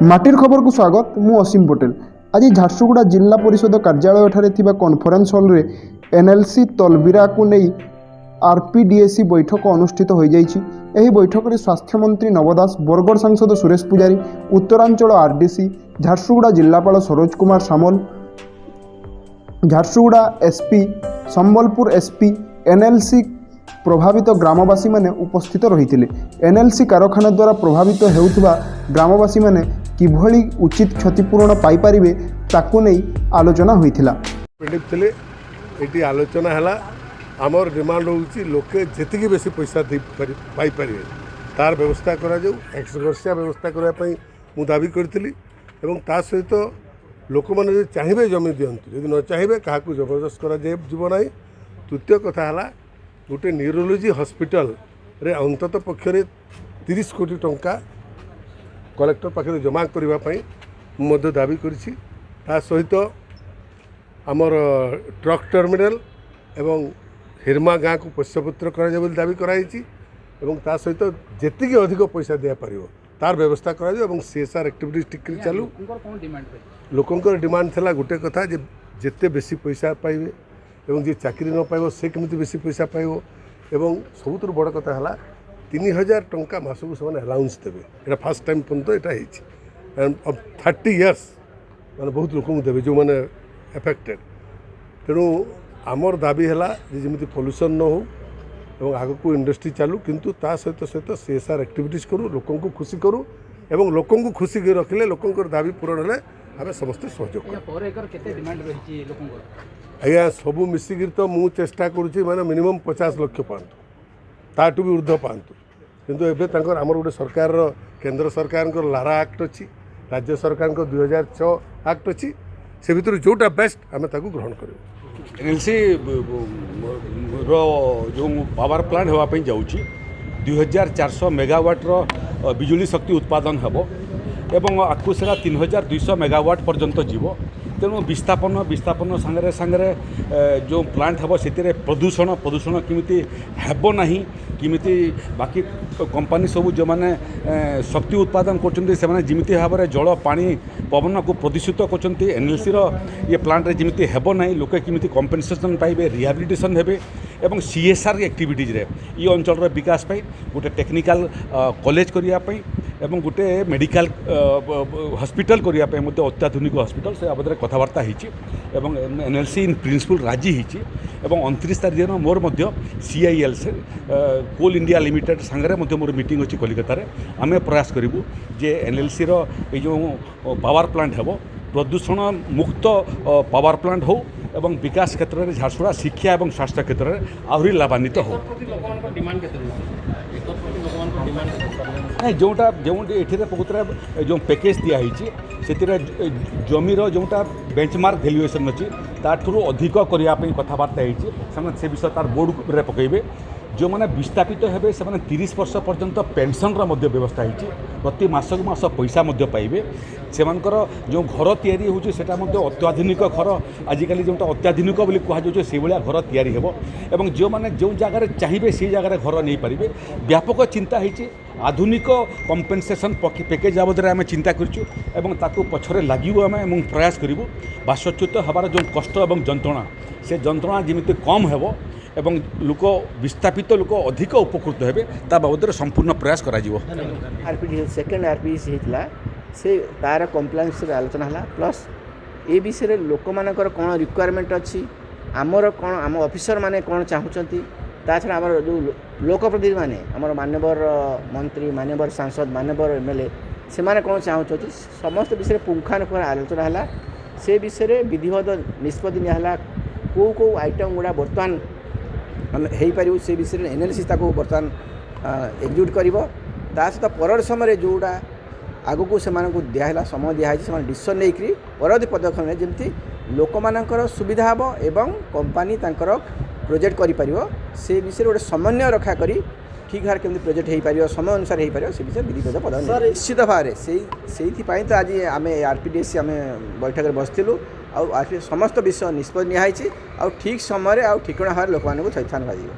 माटिर खबर को स्वागत। मु असीम पटेल। आज झारसुगुड़ा जिला परिषद कार्यालय ठारे थिबा कॉन्फ्रेंस हॉल रे एनएलसी तलबिरा को नहीं आरपीडीएसी बैठक अनुष्ठित हो जाइछि। एही बैठक रे स्वास्थ्य मंत्री नव दास, बरगढ़ सांसद सुरेश पुजारी, उत्तरांचल आरडीसी, झारसुगुड़ा जिलापाल Saroj Kumar Samal, Jharsuguda SP, Sambalpur SP, NLC प्रभावित ग्रामवासी माने उपस्थित रही। एनएलसी कारखाना द्वारा प्रभावित हेउथबा ग्रामवासी माने किभली उचित क्षतिपूरण पाई परिबे ताकू नहीं आलोचना होइथिला। एटी आलोचना है आमर डिमांड होउची लोके जेतिकी बेसी पैसा पाई परिबे तार व्यवस्था करा जाऊ। एक्सग्रेसिया व्यवस्था करबा पई मु दाबी करथिली एवं ता सहित लोक माने जे चाहिबे जमी दियंतु, यदि न चाहिबे काहाकू जबरदस्त करा जाय जीव नाही। तृतीय कथा हला गोटे न्यूरोलोजी हॉस्पिटल रे अंतत पक्षरे 30 कोटी टंका कलेक्टर पाखे जमा करने दाबी करिछि। ता सहित आमर ट्रक टर्मिनाल एवं हिरमा गाँ को पोष्यपुत्र करा दाबी कराई एवं ता सहित जेतिकी अधिक पैसा दिया पारिबो तार व्यवस्था करा एवं सीएसआर एक्टिविटीज टिकरी चालू। लोकंकर डिमांड थला गोटे कथा जे जेते बेसी पैसा पाइबे एवं जे चाकरी न पाइबो से केमिति बेसी पैसा पाइबो एवं सबुतर बड़ कथा हला 3000 टंका मासकू से अलाउंस देवे। ये फास्ट टाइम पर्यटन यहाँ अब 30 इयर्स मैंने बहुत लोक देवे जो मैंने एफेक्टेड। तेणु आमर दाबी है जमी पॉल्यूशन न हो एवं आग को इंडस्ट्री चालू, किंतु ता सहित सहित सीएसआर एक्टिविटीज करूँ, लोक खुशी करूँ एवं लोक खुशी रखिले लोकंर दाबी पूरण है आम समस्ते सहयोग आज्ञा सबू मिसिक तो मु चेष्टा करुँची मैंने मिनिमम 50 लाख पातु ताठू भी ऊर्ध्व पातु। किंतु एवं आमर गोटे सरकार केंद्र सरकार लारा एक्ट अच्छी, राज्य सरकार 2006 एक्ट अच्छी, से भितर जोटा बेस्ट आम ग्रहण कर। एनएलसी जो पावर प्लांट होगापी जाऊँगी 2400 मेगावाट्र बिजुली शक्ति उत्पादन हेब एवं आकु सेटा 3200 मेगावाट पर्यंत जीव। तेणु विस्थापन सांगरे सांगरे जो प्लांट हे से प्रदूषण किमिति हेबो नाही, किमिति बाकी कंपनी सब जो माने शक्ति उत्पादन करछन्ती से माने जिमिति भाबरे जल पानी पवन को प्रदूषित करछन्ती एनएलसी रो ये प्लांट रे जिमिति हेबो नाही, लोके किमिति कंपेनसेशन पाइबे, रिहाबिलिटेशन हेबे एवं सीएसआर एक्टिविटीज रे ये अंचल रो विकास पाई गोटे टेक्निकल कॉलेज करिया पाई एवं गोटे मेडिकल हॉस्पिटल करिया पाई मते अत्याधुनिक हॉस्पिटल से बाबद कथबार्ता होइछि एवं एनएलसी इन प्रिंसिपल राजी होइछि एवं 29 तारिख दिन मोर मध्य सीआईएल से कोल इंडिया लिमिटेड सांगरे मध्य मोर मीटिंग अछि कोलकाता रे। आमे प्रयास करिवु जे एनएलसी रो ए जो पावर प्लांट हेबो प्रदूषण मुक्त पावर प्लांट हो एवं विकास क्षेत्र में झारसुगुड़ा शिक्षा और स्वास्थ्य क्षेत्र में आहरी लाभान्वित हो। नहीं जोटा जो ये प्रकृत जो पैकेज दिखाई से जमीर जोटा बेंचमार्क भैल्युएसन अच्छी ताठू अधिक करने कथबार्ता से विषय तार बोर्ड रे पकईबे। जो मैंने विस्थापित हेबे से मैंने 30 वर्ष पर्यंत पेंशन व्यवस्था होती, प्रति मासक मास पैसा पाइबे। से जो घर तैयारी होची सेटा मध्य अत्याधुनिक घर आजिकल जोटा अत्याधुनिक बोली कहुचे से भाया घर तैयारी हेबो एवं जो मैंने जो जगार चाहिए से जगार घर नहीं पारे। व्यापक चिंता होती आधुनिक कंपेनसेशन पैकेज बाबद आम चिंता करूँ ताकू पछरे लगे आम प्रयास करूँ बासच्युत हबार जो कष्ट और जंत्रणा से जंत्रणा जमी कम हेबो एवं लोक विस्थापित लोक अधिक उपकृत हेबे ता बाबद संपूर्ण प्रयास करा जिवो। सेकेंड आरपीसी होता से तार कम्प्लायंस आलोचना है प्लस ए विषय लोक मानकर कौन रिक्वायरमेंट अच्छी आमर कौन आम ऑफिसर माने कौन चाहूँगी ता छड़ा आमर जो लोकप्रतिनिधि माने आमर मान्यवर मंत्री मान्यवर सांसद मान्यवर एमएलए से माने कौन चाहूँगी समस्त विषय पुंखानुपुंख आलोचना है। से विषय विधिवत निष्पत्ति निहला कौ कौ आइटम गुड़ा बर्तमान हो पार से विषय एनएलसी बर्तमान एग्जीक्यूट कर सहित पर समय जोड़ा आगक से दिहला समय दिखाई से डिसीजन नहीं परवर्ती पदक्षेप जमी लोक मानकर सुविधा हम एवं कंपनी तांकर प्रोजेक्ट कर से विषय गोटे समन्वय रक्षा करी ठीक भाव केमती प्रोजेक्ट हो पार समय अनुसार हो पार से विषय विधिगत पदक्षेप निश्चित भाव से तो आज आम आरपीडीएसी आम बैठक में बसलु आ समस्त विषय निष्पत्ति निहाई ठीक समय आ ठिकणा भाव लोक थैथान भाई।